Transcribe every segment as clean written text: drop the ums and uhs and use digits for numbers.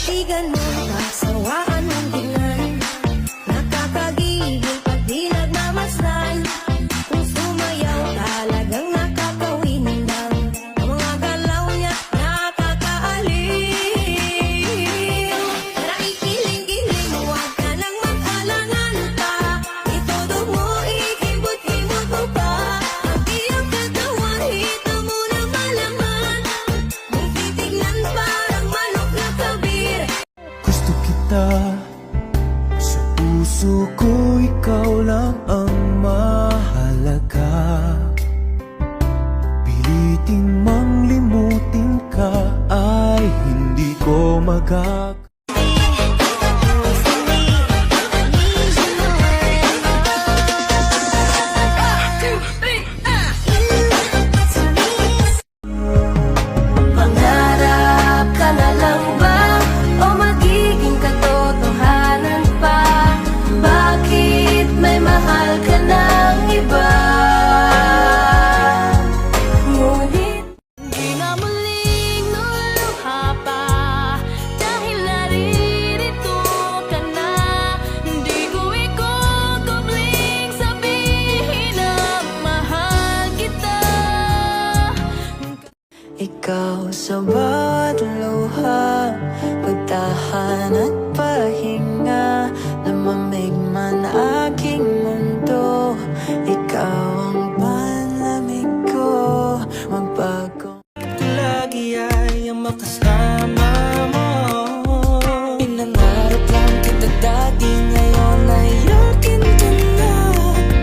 di ganun kasawaan ng tingnan. Nakakagigil pag di nagmamasdan. Kung sumayaw talagang nakakawindang. Ang mga galaw niya nakakaaliw. Nakikiling-giling, huwag ka nang mag-alangan pa. Itodo mo, ikibot-ibot mo pa. Ang iyong katawan, hito mo na malaman. Kung titignan parang manok na kabir. Gusto kita, sa puso ko ikaw lang ang mahalaga. Pilitin mang limutin ka ay hindi ko magagawa. Mangarap ka na lang ba? O magiging katotohanan pa? Bakit may mahal ka ng iba? Ngunit di na muling luluha pa. Dahil naririto ka na. Hindi ko ikukubling sabihin na mahal kita. Ikaw sa bawat luha, pagtahan at pahinga, lamamig man aking mundo. Ikaw ang panlamig ko, magbago. Lagi ay ang makasama mo. Pinangarap lang kita dati, ngayon ay akin ka na.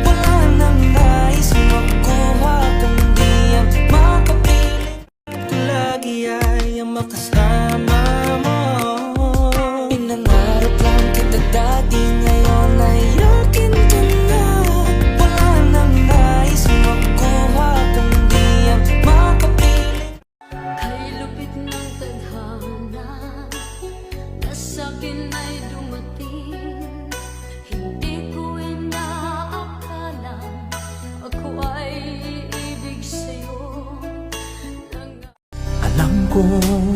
Wala nang nais makuha kundi ang makapiling. Lagi ay ang makasama mo. Pinangarap lang kita dati, ngayon ay akin ka na. Wala nang nais makuha kundi ang makapiling. Kay lupit ng tadhana na sa'kin ay dumating. Hindi ko inaakalang ako ay iibig sa'yo. Alam kong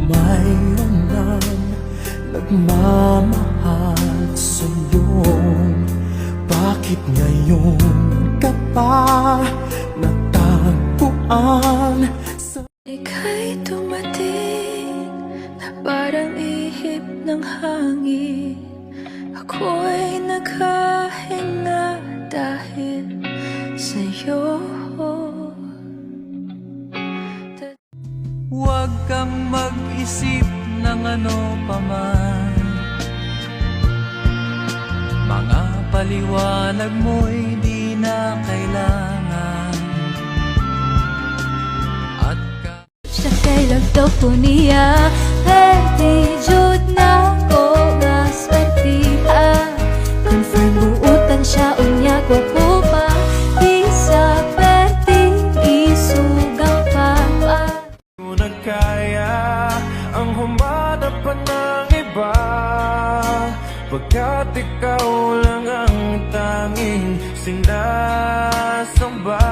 mayroon nang nagmamahal sa'yo. Bakit ngayon ka pa natagpuan sa Ika'y dumating na parang ihip ng hangin. Ako'y naghahinga dahil sa'yo. Huwag kang mag-isip ng ano paman. Mga paliwanag mo'y di na kailangan. At Siya kay lagdaw po niya, pwede jud na ko nga swertiha. Confirm buutan siya, unya ko po pa. Di sa pwede isugang pa. kung nagkaya ang humada pa ng iba, pagkat ikaw lang ang tanging sinasamba.